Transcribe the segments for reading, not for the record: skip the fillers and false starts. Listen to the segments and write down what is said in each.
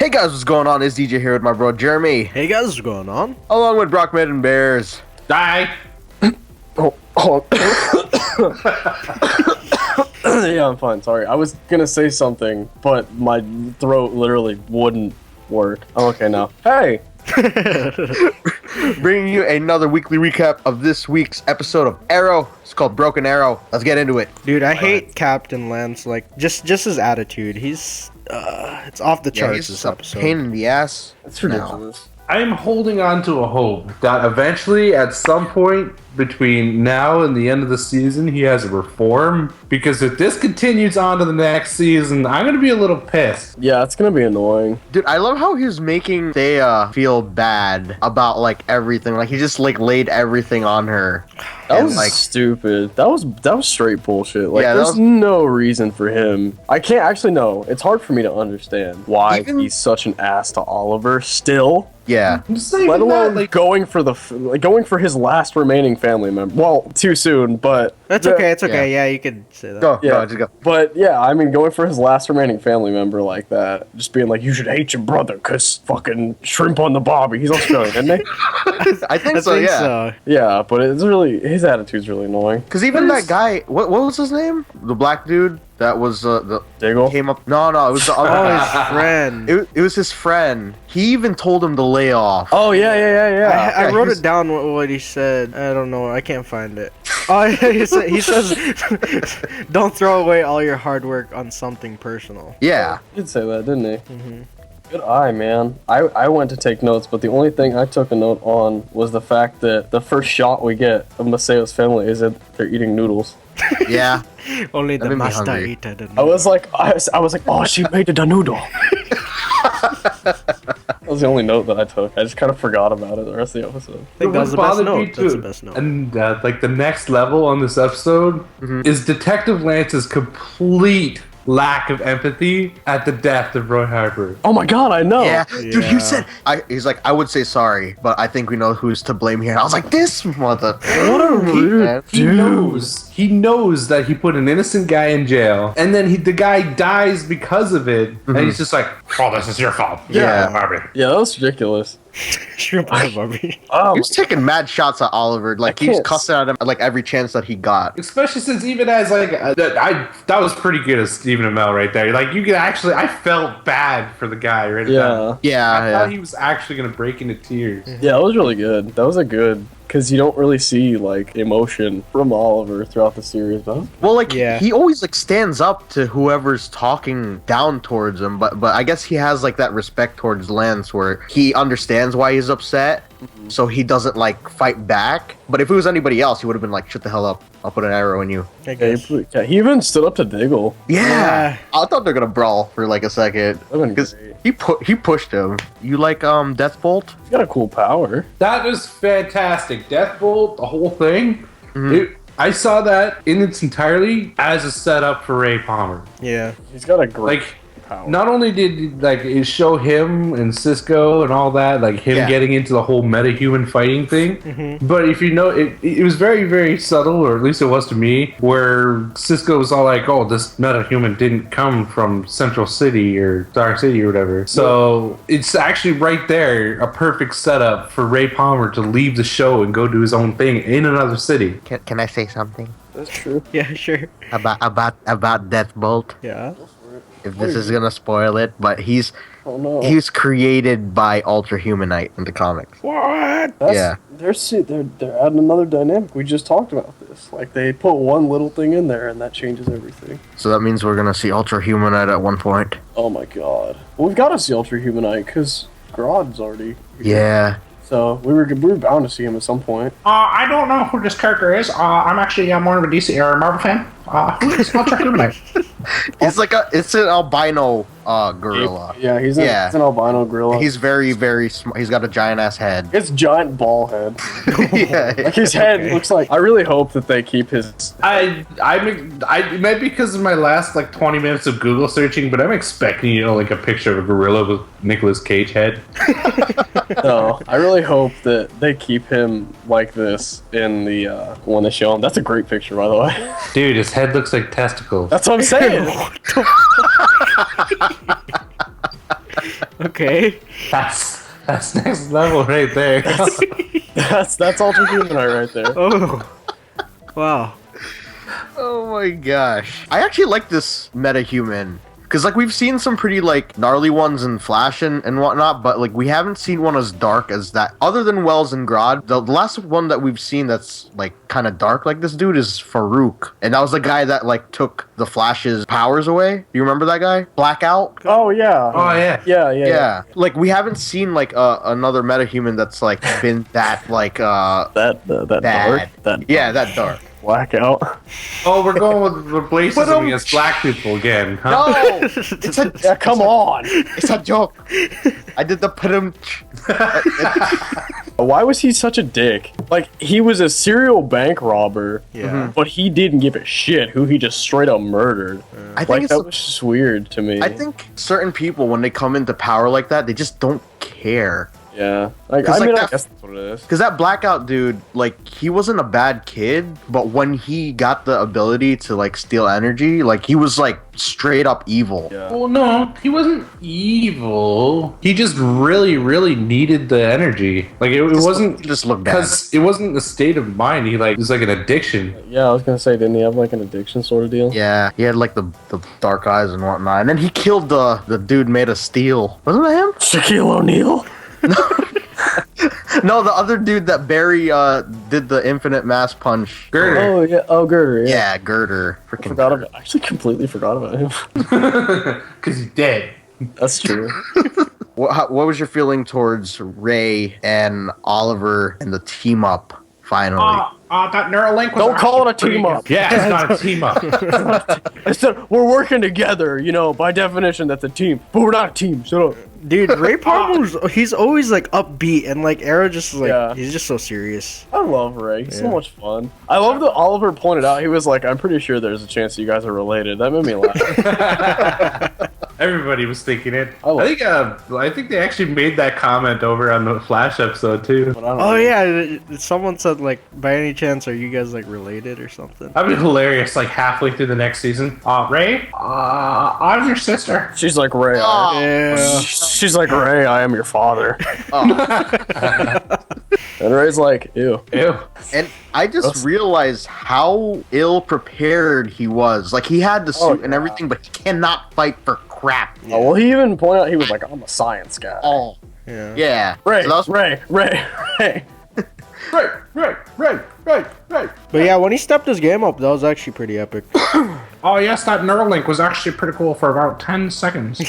Hey guys, what's going on? It's DJ here with my bro Jeremy. Hey guys, what's going on? Along with Brock Mid and Bears. Die. Oh. Yeah, I'm fine. Sorry. I was gonna say something, but my throat literally wouldn't work. I'm okay now. Hey! Bringing you another weekly recap of this week's episode of Arrow. It's called Broken Arrow. Let's get into it. Dude, I hate Captain Lance. Like, just his attitude. He's, it's off the charts he's this a episode. pain in the ass. It's ridiculous. I'm holding on to a hope that eventually, at some point between now and the end of the season, he has a reform. Because if this continues on to the next season, I'm going to be a little pissed. Yeah, it's gonna be annoying. Dude, I love how he was making Thea feel bad about, like, everything. Like, he just, like, laid everything on her. That And, was like, stupid. That was straight bullshit. Like, Yeah, there's no reason for him. I can't actually know. It's hard for me to understand why he's such an ass to Oliver still. yeah. Let alone going for his last remaining family member. Well, too soon, but That's okay, it's okay. Yeah, you could say that. Go, yeah, just go. But yeah, I mean, going for his last remaining family member like that, just being like, you should hate your brother because fucking shrimp on the bobby. He's Australian, isn't he? I think so, yeah. Yeah, but it's really, his attitude's really annoying. Because even that guy, what was his name? The black dude that was the Diggle? came up. No, it was the other. Oh, his friend. It was his friend. He even told him to lay off. Oh, yeah. I wrote he's- it down what he said. I don't know. I can't find it. Oh, he says, don't throw away all your hard work on something personal. Yeah. He did say that, didn't he? Good eye, man. I went to take notes, but the only thing I took a note on was the fact that the first shot we get of Masayo's family is that they're eating noodles. Yeah. Only That the made me master hungry. eater. I was like, oh, she made the noodle. That was the only note that I took. I just kind of forgot about it the rest of the episode. I think that was the best note. That's the best note. And like the next level on this episode is Detective Lance's complete lack of empathy at the death of Roy Harper. Oh my god, I know. Yeah. Dude, Yeah. he said, he's like, I would say sorry, but I think we know who's to blame here. And I was like, this mother. What a rude He knows that he put an innocent guy in jail, and then the guy dies because of it, and he's just like, "Oh, this is your fault." Yeah. Harvey. Yeah, that was ridiculous. Shrimp on the barbie. He was taking mad shots at Oliver. Like, he was can't cussing at him at, like, every chance that he got. Especially since even as like that was pretty good as Stephen Amell right there. Like you could actually, I felt bad for the guy right now. Yeah. I thought Yeah. he was actually gonna break into tears. Yeah, that was really good. That was a good, because you don't really see, like, emotion from Oliver throughout the series, but Well, like, Yeah. he always, like, stands up to whoever's talking down towards him, but I guess he has, like, that respect towards Lance where he understands why he's upset, so he doesn't, like, fight back. But if it was anybody else, he would have been like, shut the hell up. I'll put an arrow in you. I yeah, guess. he even stood up to Diggle. Yeah. I thought they were gonna brawl for, like, a second. That'd been Because great. he pushed him. You like, Deathbolt? He's got a cool power. That was fantastic. Deathbolt, the whole thing. I saw that in its entirety as a setup for Ray Palmer. Yeah. He's got a great Like, power. not only did like it show him and Cisco and all that, like him Yeah. getting into the whole meta-human fighting thing, but if you know, it was very, very subtle, or at least it was to me, where Cisco was all like, oh, this meta-human didn't come from Central City or Dark City or whatever. So it's actually right there, a perfect setup for Ray Palmer to leave the show and go do his own thing in another city. Can I say something That's true. Yeah, sure. about Deathbolt? Yeah. If this is gonna spoil it, but he Oh no. was created by Ultra Humanite in the comics. What? Yeah. They're adding another dynamic. We just talked about this. Like, they put one little thing in there and that changes everything. So that means we're gonna see Ultra Humanite at one point. Oh my god. Well, we've got to see Ultra Humanite because Grodd's already. Yeah. So we were bound to see him at some point. I don't know who this character is. I'm actually more of a DC or Marvel fan. Who is Ultra Humanite? It's an albino gorilla. Yeah, he's Yeah. an albino gorilla. He's very, very smart. He's got a giant ass head. It's giant ball head. Yeah. Like, his head looks like. I really hope that they keep his. I it might be because of my last like 20 minutes of Google searching, but I'm expecting like a picture of a gorilla with Nicolas Cage head. No, I really hope that they keep him like this in the when they show him. That's a great picture, by the way. Dude, his head looks like testicles. That's what I'm saying. Okay. That's next level right there. That's Ultra Humanoid right there. Oh. Wow. Oh my gosh. I actually like this metahuman. Because, like, we've seen some pretty, like, gnarly ones in Flash and whatnot, but, like, we haven't seen one as dark as that. Other than Wells and Grodd, the last one that we've seen that's, like, kind of dark like this dude is Farouk. And that was the guy that, like, took the Flash's powers away. You remember that guy? Blackout? Oh yeah. Oh yeah. Yeah. Like, we haven't seen, like, another metahuman that's, like, been that, like, That bad. dark. That Yeah, that dark. blackout. Oh, we're going with replacing him against black people again, huh? No! It's a, Yeah, come on. it's a joke. I did the Why was he such a dick? Like, he was a serial bank robber, Yeah. but he didn't give a shit who he just straight up murdered. I think Like, it's that was just weird to me. I think certain people, when they come into power like that, they just don't care. Yeah. Like, 'Cause, I like, mean, I that- guess that's what it is. Because that Blackout dude, like, he wasn't a bad kid, but when he got the ability to, like, steal energy, like, he was, like, straight up evil. Yeah. Well, no, he wasn't evil. He just really, really needed the energy. Like it wasn't He just looked bad. because it wasn't the state of mind. It was like an addiction. Yeah, I was gonna say, didn't he have like an addiction sort of deal? Yeah, he had, like, the dark eyes and whatnot. And then he killed the dude made of steel. Wasn't that him? Shaquille O'Neal? No, the other dude that Barry did the infinite mass punch. Girder. Oh, yeah. Oh, Girder. Yeah. Yeah, Girder. I Freaking forgot about. I actually completely forgot about him. Because he's dead. That's true. What was your feeling towards Ray and Oliver and the team up finally? That Neuralink was Don't call it a actually pretty team up. Yeah, it's not a team up. I said we're working together. You know, by definition, that's a team. But we're not a team. Shut up. Dude, Ray Palmer's, he's always like upbeat, and like Arrow just is like, Yeah. he's just so serious. I love Ray. He's so Yeah. much fun. I love that Oliver pointed out. He was like, "I'm pretty sure there's a chance you guys are related." That made me laugh. Everybody was thinking it. Oh. I think they actually made that comment over on the Flash episode too. But I don't Oh know. yeah, someone said like, by any chance, are you guys like related or something? That'd be hilarious. Like halfway through the next season. Ray, I'm your sister. She's like Ray. Oh. Yeah. She's like Ray. I am your father. Oh. And Ray's like, ew. Ew. And I just realized how ill prepared he was. Like, he had the suit and yeah. everything, but he cannot fight for crap. Oh, well, he even pointed out he was like, I'm a science guy. Oh, Yeah. yeah. Ray, So that was- Ray. Right. But yeah, when he stepped his game up, that was actually pretty epic. Oh yes, that Neuralink was actually pretty cool for about 10 seconds.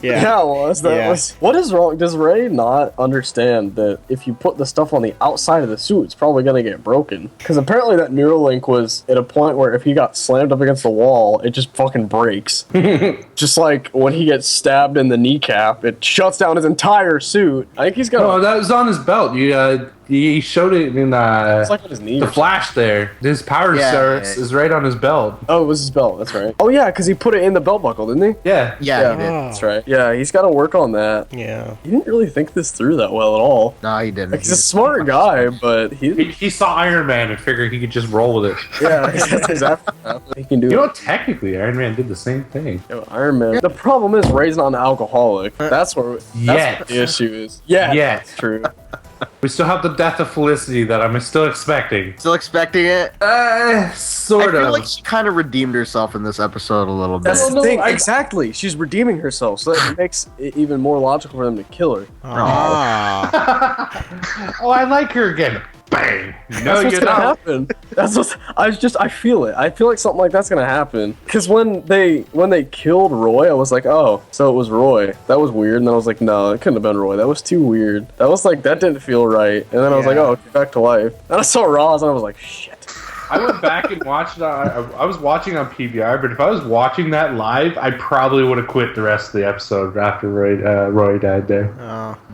Yeah. Yeah, it was. That Yeah. was. What is wrong? Does Ray not understand that if you put the stuff on the outside of the suit, it's probably gonna get broken? Because apparently that Neuralink was at a point where if he got slammed up against the wall, it just fucking breaks. Just like when he gets stabbed in the kneecap, it shuts down his entire suit. I think he's gonna. Oh, that was on his belt. He showed it in it's like on his knee. the or something. Flash there. His power Yeah, source yeah. is right on his belt. Oh, it was his belt. That's right. Oh yeah, because he put it in the belt buckle, didn't he? Yeah. Yeah, he did. That's right. Yeah, he's got to work on that. Yeah. He didn't really think this through that well at all. No, he didn't. Like, he's a smart guy, but He saw Iron Man and figured he could just roll with it. yeah, exactly. He can do You it. know, technically, Iron Man did the same thing. Yo, Iron Man. The problem is Ray's not an alcoholic. That's where Yet. the issue is. Yeah, Yet. that's true. We still have the death of Felicity that I'm still expecting. Still expecting it? Sort I feel of. like she kind of redeemed herself in this episode a little bit. That's the no, thing. I- Exactly. She's redeeming herself, so that makes it even more logical for them to kill her. Ah. Oh, I like her again. Bang. No, That's what's you gonna don't. happen. That's what I feel it. I feel like something like that's gonna happen. Because when they killed Roy, I was like, oh, so it was Roy. That was weird. And then I was like, no, it couldn't have been Roy. That was too weird. That was like that didn't feel right. And then I was like, Yeah. oh, okay, back to life. And I saw Roz, and I was like, shit. I went back and watched it. I was watching on PBR, but if I was watching that live, I probably would have quit the rest of the episode after Roy died there.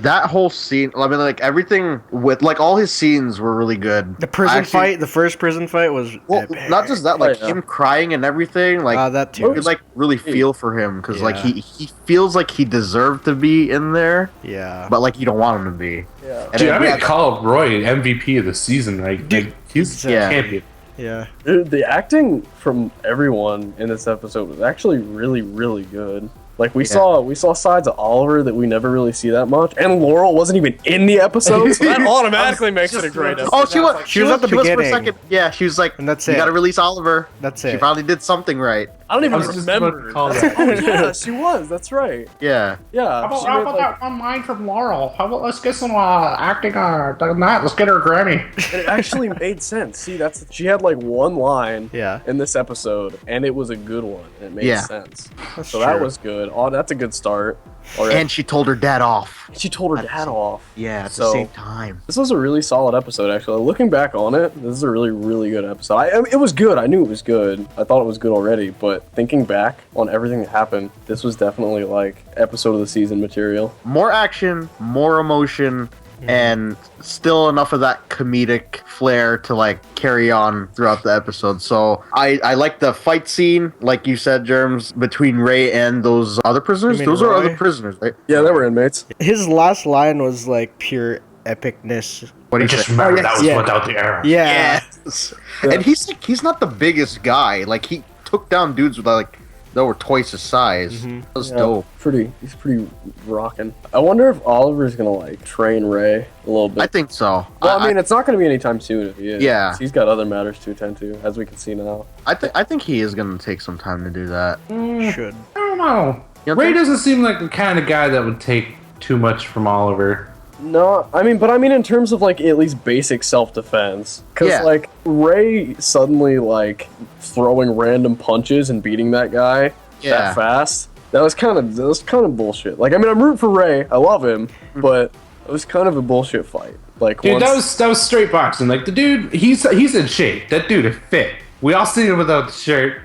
That whole scene, I mean, like, everything with, like, all his scenes were really good. The prison Actually- fight, the first prison fight was Well, epic. not just that, like, Yeah. him crying and everything, like, that you too. could, like, really feel for him, because, like, Yeah. he feels like he deserved to be in there, Yeah. but, like, you don't want him to be. Yeah. And Dude, then I'm we gonna have- call Roy MVP of the season. Like he's Yeah. champion. Yeah. Dude, the acting from everyone in this episode was actually really, really good. Like we saw sides of Oliver that we never really see that much, and Laurel wasn't even in the episode, so that automatically makes it a great episode. Oh, she was at the beginning. For a second. Yeah, she was like, And that's you it. gotta release Oliver. That's She it. probably did something right. I don't even I was just about to remember. call that. Oh yeah, she was. That's right. Yeah. Yeah. How she about, made, like- that one line from Laurel? How about let's get some acting on that? Let's get her a Grammy. It actually made sense. See, she had like one line Yeah. in this episode, and it was a good one. And it made Yeah. sense. That's So that true. was good. Oh, that's a good start. Alright. And she told her dad off. She told her dad off. Yeah, at the So- same time. This was a really solid episode, actually. Looking back on it, this is a really, really good episode. I mean, it was good. I knew it was good. I thought it was good already. But thinking back on everything that happened, this was definitely like episode of the season material. More action, more emotion, and still enough of that comedic flair to like carry on throughout the episode. So I like the fight scene, like you said, Germs, between Ray and those other prisoners. You mean Those are Roy? other prisoners, right? Yeah, they were inmates. His last line was like pure epicness. What do you Just say? remember that was yeah. without the arrow. Yeah. Yes. And he's not the biggest guy. Like he took down dudes with like that were twice his size. That was dope. He's pretty rocking. I wonder if Oliver's gonna like train Ray a little bit. I think so. Well, I mean, it's not going to be anytime soon if he is. Yeah. He's got other matters to attend to, as we can see now. I think he is gonna take some time to do that. Should. I don't know. You don't Ray think- doesn't seem like the kind of guy that would take too much from Oliver. No, I mean in terms of like at least basic self-defense. Because Yeah. like Ray suddenly like throwing random punches and beating that guy Yeah. that fast. That was kind of bullshit. Like I mean I'm rooting for Ray. I love him, but it was kind of a bullshit fight. Like Dude, once, that was straight boxing. Like the dude, he's in shape. That dude is fit. We all see him without the shirt.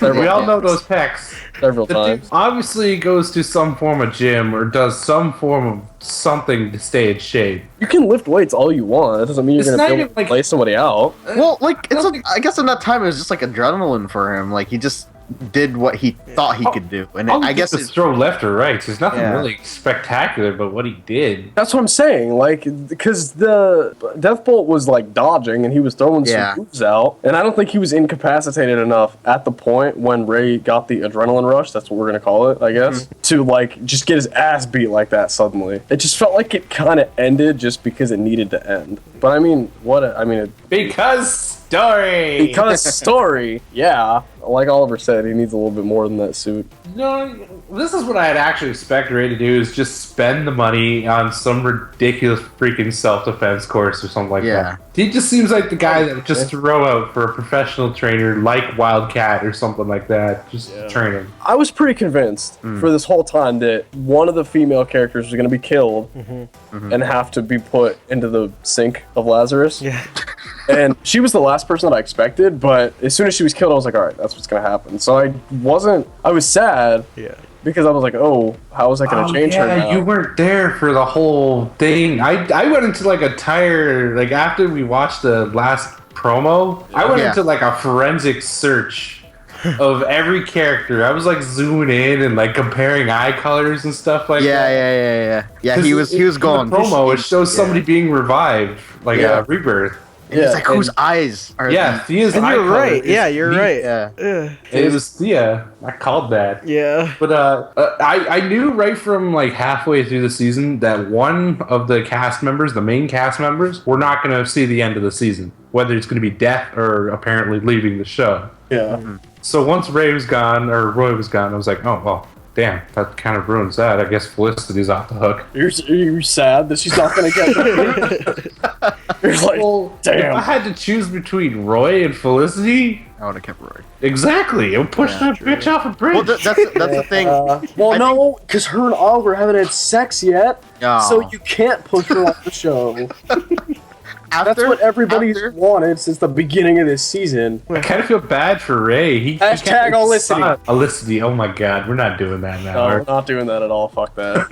We all know those pecs. several The dude times. obviously goes to some form of gym or does some form of something to stay in shape. You can lift weights all you want. That doesn't mean It's you're not gonna be even able to like- play somebody out. Well, like I guess in that time it was just like adrenaline for him. Like he just did what he thought he could do, and I guess it's it's throw left or right. There's nothing Yeah. really spectacular about what he did. That's what I'm saying. Like, because the Deathbolt was like dodging and he was throwing Yeah. some moves out, and I don't think he was incapacitated enough at the point when Ray got the adrenaline rush. That's what we're gonna call it, I guess, to like just get his ass beat like that suddenly. It just felt like it kind of ended just because it needed to end. But I mean, Because story. because story, yeah. Like Oliver said, he needs a little bit more than that suit. No, this is what I had actually expected Ray to do is just spend the money on some ridiculous freaking self-defense course or something like Yeah. that. He just seems like the guy that would just throw out for a professional trainer like Wildcat or something like that. Just to train him. I was pretty convinced for this whole time that one of the female characters was going to be killed and have to be put into the sink of Lazarus. Yeah. And she was the last person that I expected, but as soon as she was killed, I was like, all right, that's what's going to happen. So I was sad Yeah. because I was like, oh, how is that going to change her now? You weren't there for the whole thing. I went into like after we watched the last promo, I went Yeah. into like a forensic search of every character. I was like zooming in and like comparing eye colors and stuff like that. Yeah, he was going. In the promo, it shows somebody being revived, like Yeah. a rebirth. And he's Yeah, like, whose eyes are Yeah, Thea's And eye you're color right. is Yeah, you're neat. right. Yeah. It was Thea. I called that. Yeah. But I knew right from like halfway through the season that one of the cast members, the main cast members, we're not going to see the end of the season. Whether it's going to be death or apparently leaving the show. Yeah. So once Ray was gone, or Roy was gone, I was like, oh, well, damn, that kind of ruins that. I guess Felicity's off the hook. You're sad that she's not going to get the You're like, If I damn. had to choose between Roy and Felicity, I would have kept Roy. exactly. It would push that bitch off a bridge. Well, that's the thing. Well, no, because her and Oliver haven't had sex yet, Oh. so you can't push her off the show. That's After- what everybody's after- wanted since the beginning of this season. I kind of feel bad for Ray. He Hashtag Olicity. Olicity. Oh my god, we're not doing that now. No, we're not doing that at all. Fuck that.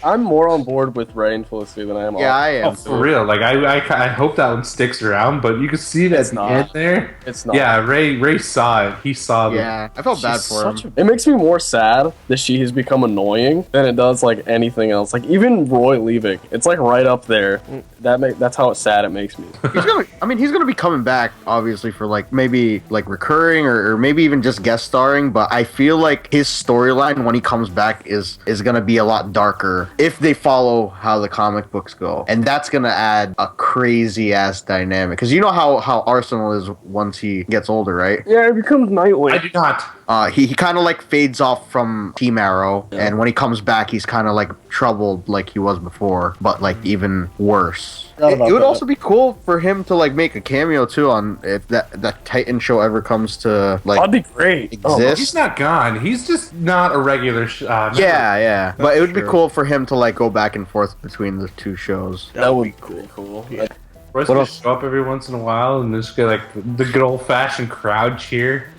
I'm more on board with Ray and Felicity than I am. Yeah, I Oh, am. for real. Like I hope that one sticks around, but you can see that It's not. end there. It's not. Yeah, Ray saw it. He saw the Yeah, I felt bad She's for him. It makes me more sad that she has become annoying than it does like anything else. Like even Roy leaving, it's like right up there. fair. That's how it's sad. It makes me. He's gonna be coming back, obviously, for like maybe like recurring or maybe even just guest starring. But I feel like his storyline when he comes back is gonna be a lot darker if they follow how the comic books go, and that's gonna add a crazy ass dynamic. Because you know how Arsenal is once he gets older, right? Yeah, it becomes Nightwing. I do not. He kind of like fades off from Team Arrow, and when he comes back, he's kind of like troubled like he was before, but like even worse. It would also be cool for him to like make a cameo too on if that Titan show ever comes to like. That'd be great. Exist. He's not gone. He's just not a regular. Yeah. But it would be true. cool for him to like go back and forth between the two shows. That would be cool. Yeah. Royce What will else? show up every once in a while and just get like the good old fashioned crowd cheer.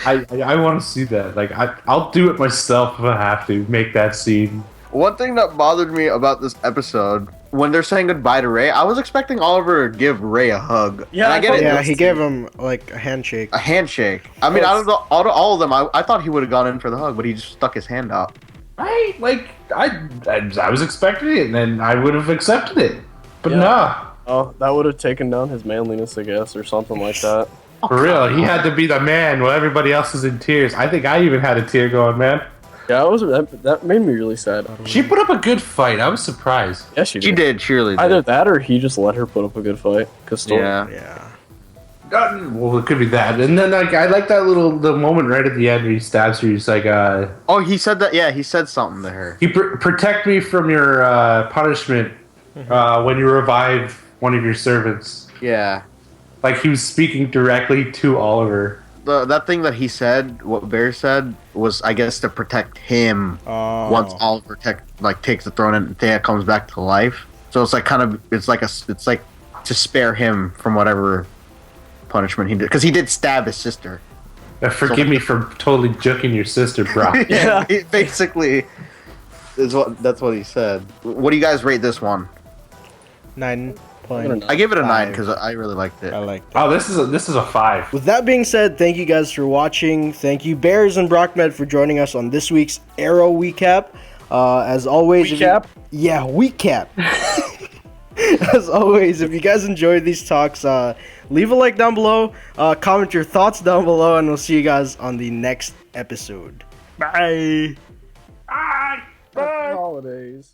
I want to see that. Like I'll do it myself if I have to make that scene. One thing that bothered me about this episode, when they're saying goodbye to Ray, I was expecting Oliver to give Ray a hug. Yeah, And I get it. Yeah, he gave him like a handshake. A handshake. I mean, out of all of them, I thought he would have gone in for the hug, but he just stuck his hand out. I was expecting it, and then I would have accepted it. But Yeah. nah, Oh, that would have taken down his manliness, I guess, or something like that. for real, he had to be the man while everybody else is in tears. I think I even had a tear going, man. Yeah, that made me really sad. She put up a good fight. I was surprised. Yeah, she She did, surely. Did. Either that or he just let her put up a good fight. Cause Yeah. Yeah. Well, it could be that. And then like I like that the moment right at the end where he stabs her. He's like, Oh, he said that. Yeah, he said something to her. "He protect me from your punishment when you revive one of your servants." Yeah. Like he was speaking directly to Oliver. That thing that he said, what Bear said, was I guess to protect him once Oliver takes the throne and Thea comes back to life. So it's like it's like to spare him from whatever punishment he did, because he did stab his sister. Forgive me for totally juking your sister, bro. Yeah, basically, that's what he said. What do you guys rate this one? 9.5. I give it a 9 because I really liked it. I like it. Oh, this is a 5. With that being said, thank you guys for watching. Thank you, Bears and Brockmed, for joining us on this week's Arrow WeeCap. As always, WeeCap? Yeah, WeeCap. As always, if you guys enjoyed these talks, leave a like down below, comment your thoughts down below, and we'll see you guys on the next episode. Bye. Holidays.